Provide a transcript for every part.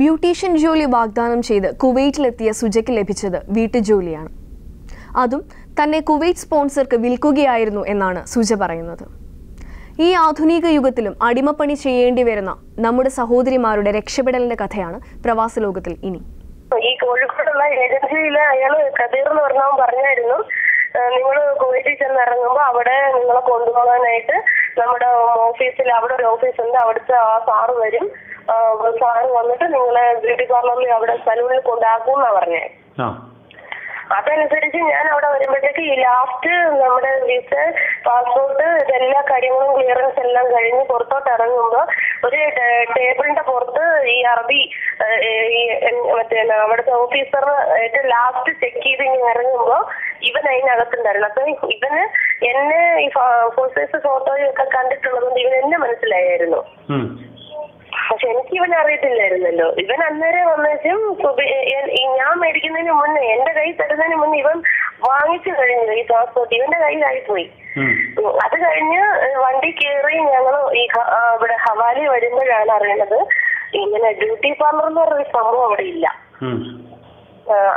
Beautician ജോലി വാഗ്ദാനം ചെയ്ത് കുവൈറ്റിലെത്തിയ സുജയ്ക്ക് ലഭിച്ചത് വീട്ടുജോലിയാണ്. അതും തന്നെ കുവൈറ്റ് സ്പോൺസർക്ക് വിൽക്കുകയായിരുന്നു എന്നാണ് സുജ പറയുന്നത്. ഈ ആധുനിക യുഗത്തിലും അടിമപ്പണി ചെയ്യേണ്ടി വരുന്ന നമ്മുടെ സഹോദരിമാരുടെ രക്ഷപ്പെടലിന്റെ കഥയാണ് പ്രവാസ ലോകത്തിൽ ഇനി. ഈ കോഴിക്കോടുള്ള ഏജൻസിയിൽ അയാൾ കദീർ എന്ന് പറഞ്ഞവൻ പറഞ്ഞായിരുന്നു, നിങ്ങൾ കുവൈറ്റിൽ ചെന്ന് ഇറങ്ങുമ്പോൾ അവിടെ നിങ്ങളെ കൊണ്ടുപോകാനായിട്ട് നമ്മുടെ ഓഫീസിൽ അവിടെ ഒരു ഓഫീസുണ്ട്, അവിടുത്തെ ആ സാറ് വരും, സാറ് വന്നിട്ട് നിങ്ങളെ ബ്യൂട്ടി പാർലറിൽ അവിടെ സലൂണിൽ കൊണ്ടാക്കും എന്നാ പറഞ്ഞേ. അതനുസരിച്ച് ഞാൻ അവിടെ വരുമ്പോഴത്തേക്ക് ഈ ലാസ്റ്റ് നമ്മുടെ വിസ, പാസ്പോർട്ട്, ഇതെല്ലാ കാര്യങ്ങളും ക്ലിയറൻസ് എല്ലാം കഴിഞ്ഞ് പുറത്തോട്ട് ഇറങ്ങുമ്പോൾ ഒരു ടേബിളിന്റെ പുറത്ത് ഈ അറബി മറ്റേ അവിടുത്തെ ഓഫീസർ ഏറ്റവും ലാസ്റ്റ് ചെക്ക് ചെയ്ത് ഇങ്ങനെ ഇറങ്ങുമ്പോൾ ഇവൻ അതിനകത്തുണ്ടായിരുന്നു. അപ്പൊ ഇവന് എന്നെ ഈ ഫോട്ടോസ് ഫോട്ടോയൊക്കെ കണ്ടിട്ടുള്ളതുകൊണ്ട് ഇവൻ എന്നെ മനസ്സിലായിരുന്നു. പക്ഷെ എനിക്ക് ഇവൻ അറിയത്തില്ലായിരുന്നല്ലോ. ഇവൻ അന്നേരം വന്നേച്ചും ഞാൻ മേടിക്കുന്നതിന് മുന്നേ, എന്റെ കൈ തരുന്നതിന് മുന്നേ ഇവൻ വാങ്ങിച്ചു കഴിഞ്ഞു ഈ പാസ്പോർട്ട്, ഇവന്റെ കയ്യിലായിപ്പോയി. അത് കഴിഞ്ഞ് വണ്ടി കയറി ഞങ്ങൾ ഈ ഇവിടെ ഹവാലി വരുമ്പോഴാണ് അറിയുന്നത് ഇങ്ങനെ ബ്യൂട്ടി പാർലർ എന്ന് പറഞ്ഞൊരു സംഭവം അവിടെ ഇല്ല.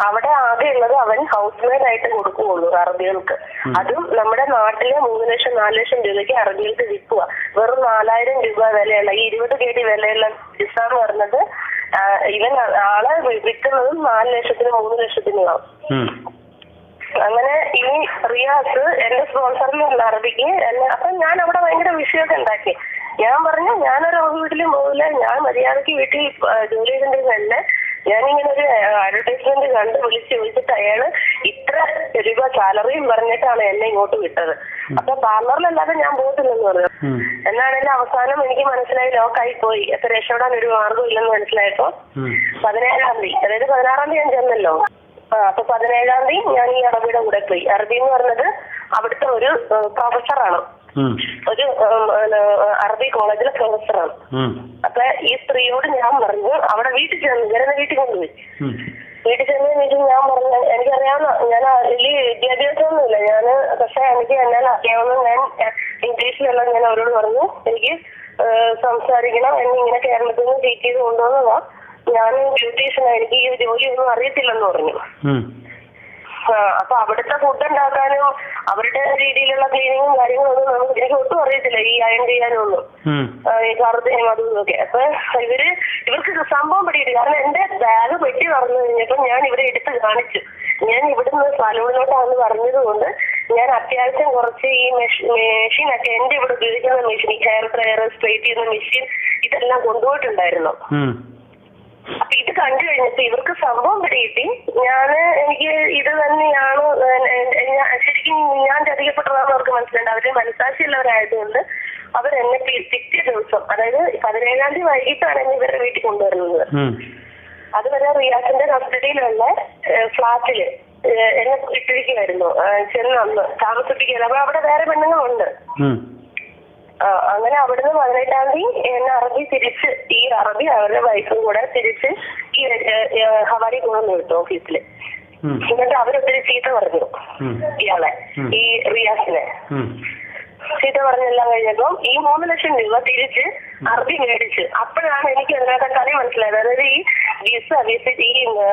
അവിടെ ആകെ ഉള്ളത് അവൻ ഹൗസ് മെയ്ഡ് ആയിട്ട് കൊടുക്കുകയുള്ളൂ അറബികൾക്ക്. അതും നമ്മുടെ നാട്ടിലെ 3 ലക്ഷം 4 ലക്ഷം രൂപയ്ക്ക് അറബികൾക്ക് വിൽക്കുക. വെറും 4000 രൂപ വിലയുള്ള ഈ 20 KD വിലയുള്ള വിസ എന്ന് പറഞ്ഞത് ഇവൻ ആളെ വിൽക്കുന്നതും 4 ലക്ഷത്തിനും 3 ലക്ഷത്തിനും ആവും. അങ്ങനെ ഈ റിയാസ് എന്റെ സ്പോൺസറിലുള്ള അറബിക്ക് അപ്പൊ ഞാൻ അവിടെ ഭയങ്കര വിഷയമൊക്കെ ഉണ്ടാക്കി. ഞാൻ പറഞ്ഞു, ഞാനൊരു വീട്ടിലും പോകില്ല, ഞാൻ മര്യാദക്ക് വീട്ടിൽ ജോലി ചെയ്തിട്ടുണ്ടെന്നല്ല. ഞാനിങ്ങനെ ഒരു അഡ്വർടൈസ്മെന്റ് കണ്ട് വിളിച്ച് ചോദിച്ചിട്ട് അയാള് ഇത്ര രൂപ സാലറിയും പറഞ്ഞിട്ടാണ് എന്നെ ഇങ്ങോട്ട് വിട്ടത്. അപ്പൊ പാർലറിലല്ലാതെ ഞാൻ പോകത്തില്ലെന്ന് പറഞ്ഞു. എന്നാണെങ്കിലും അവസാനം എനിക്ക് മനസ്സിലായി ലോക്കായി പോയി. അപ്പൊ രക്ഷപ്പെടാൻ ഒരു മാർഗം ഇല്ലെന്ന് മനസ്സിലായപ്പോ 17-ാം തീയതി, അതായത് 16-ാം തീയതി ഞാൻ ചെന്നല്ലോ. അപ്പൊ 17-ാം തീയതി ഞാൻ ഈ അറബിയുടെ കൂടെ പോയി. അറബി എന്ന് പറഞ്ഞത് അവിടുത്തെ ഒരു പ്രൊഫസറാണ്, ഒരു അറബി കോളേജിലെ പ്രൊഫസറാണ്. അപ്പൊ ഈ സ്ത്രീയോട് ഞാൻ പറഞ്ഞു, അവിടെ വീട്ടിൽ ചെന്ന് ജനന വീട്ടിൽ കൊണ്ടുപോയി. വീട്ടിൽ ചെന്നതിന് ശേഷം ഞാൻ പറഞ്ഞു, എനിക്കറിയാവുന്ന, ഞാൻ വലിയ വിദ്യാഭ്യാസമൊന്നുമില്ല ഞാന്, പക്ഷെ എനിക്ക് എന്നാൽ അറിയാവുന്ന ഞാൻ ഇംഗ്ലീഷിലുള്ള ഞാൻ അവരോട് പറഞ്ഞു, എനിക്ക് സംസാരിക്കണം, എന്നെ ഇങ്ങനെ കേരളത്തിൽ നിന്ന് ട്രീറ്റ് ചെയ്ത് കൊണ്ടുവന്നതാ, ഞാൻ ബ്യൂട്ടീഷ്യനാണ്, എനിക്ക് ഈ ജോലിയൊന്നും അറിയത്തില്ലെന്ന് പറഞ്ഞു. അപ്പൊ അവിടുത്തെ ഫുഡ് ഉണ്ടാക്കാനും അവരുടെ രീതിയിലുള്ള ക്ലീനിങ്ങും കാര്യങ്ങളൊന്നും എനിക്ക് ഒട്ടും അറിയത്തില്ല, ഈ അയൺ ചെയ്യാനൊന്നും, ഈ കറുതയും അതും ഒക്കെ. അപ്പൊ ഇവർക്ക് സംഭവം പിടികിട്ടി. കാരണം എന്റെ ബാഗ് പെട്ടി തുറന്നു കഴിഞ്ഞപ്പോ ഞാൻ ഇവരെ എടുത്ത് കാണിച്ചു. ഞാൻ ഇവിടുന്ന് സലൂണിലോട്ടാണെന്ന് പറഞ്ഞത് കൊണ്ട് ഞാൻ അത്യാവശ്യം കുറച്ച് ഈ മെഷീനൊക്കെ എന്റെ ഇവിടെ ഉപയോഗിക്കുന്ന മെഷീൻ, ഹെയർ ഡ്രയർ, സ്ട്രെയിറ്റ് ചെയ്യുന്ന മെഷീൻ, ഇതെല്ലാം കൊണ്ടുപോയിട്ടുണ്ടായിരുന്നു. അപ്പൊ ഇത് കണ്ടു കഴിഞ്ഞപ്പോ ഇവർക്ക് സംഭവം പിടികിട്ടി. എനിക്ക് ഇത് തന്നെയാണ് ശരിക്കും ഞാൻ ചതിക്കപ്പെട്ടതാണെന്ന് അവർക്ക് മനസ്സിലുണ്ട്. അവര് മനസാക്ഷിയുള്ളവരായതുകൊണ്ട് അവരെന്നെ പിറ്റേ ദിവസം, അതായത് 17-ാം തീയതി വൈകിട്ടാണ് എന്നെ ഇവരുടെ വീട്ടിൽ കൊണ്ടുവരുന്നത്. അതുവരെ റിയാസിന്റെ കസ്റ്റഡിയിലുള്ള ഫ്ലാറ്റില് എന്നെ ഇട്ടിരിക്കുമായിരുന്നു, ചെന്ന് അന്ന് താമസിപ്പിക്കുക. അപ്പൊ അവിടെ വേറെ പെണ്ണുങ്ങളുണ്ട്. അങ്ങനെ അവിടുന്ന് 18-ാം തീയതി എന്നെ അറബി തിരിച്ച്, ഈ അറബി അവരുടെ വൈഫും കൂടെ തിരിച്ച് ഈ ഹവാലി കൊണ്ടുവന്ന് വിട്ടു ഓഫീസില്. എന്നിട്ട് അവരൊത്തിരി ചീത്ത പറഞ്ഞു ഇയാളെ, ഈ റിയാസിനെ ചീത്ത പറഞ്ഞെല്ലാം കഴിഞ്ഞപ്പം ഈ 3 ലക്ഷം രൂപ തിരിച്ച് അറബി മേടിച്ച്. അപ്പോഴാണ് എനിക്ക് അതിനകത്ത് കളി മനസ്സിലായത്. അതായത് ഈ വിസ ഈ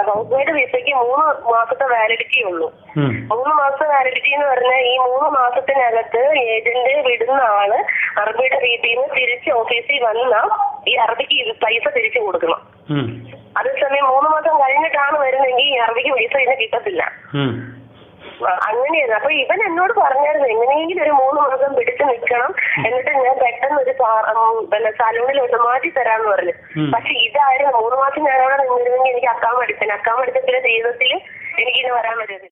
ഹൗസ് മെയ്ഡ് വിസയ്ക്ക് 3 മാസത്തെ വാലിഡിറ്റി ഉള്ളൂ. 3 മാസത്തെ വാലിഡിറ്റി എന്ന് പറഞ്ഞാൽ ഈ 3 മാസത്തിനകത്ത് ഏജന്റ് വിടുന്ന ആള് അറബിയുടെ വീട്ടിൽ നിന്ന് തിരിച്ച് ഓഫീസിൽ വന്നാൽ ഈ അറബിക്ക് പൈസ തിരിച്ചു കൊടുക്കണം. അതേസമയം 3 മാസം കഴിഞ്ഞിട്ടാണ് വരുന്നെങ്കിൽ ഈ അറബിക്ക് പൈസ ഇതിന് കിട്ടത്തില്ല. അങ്ങനെയായിരുന്നു. അപ്പൊ ഇവൻ എന്നോട് പറഞ്ഞായിരുന്നു, എങ്ങനെയെങ്കിലും ഒരു 3 മാസം പിടിച്ചു നിൽക്കണം, എന്നിട്ട് ഞാൻ പെട്ടെന്ന് ഒരു സലൂണിലോട്ട് മാറ്റി തരാന്ന് പറഞ്ഞു. പക്ഷെ ഇതായിരുന്നു 3 മാസം ഞാൻ അവിടെ നിന്നിരുന്നെങ്കിൽ എനിക്ക് അക്കാൻ പഠിപ്പിന്റെ ജീവിതത്തിൽ എനിക്കിത് വരാൻ പറ്റുന്നത്.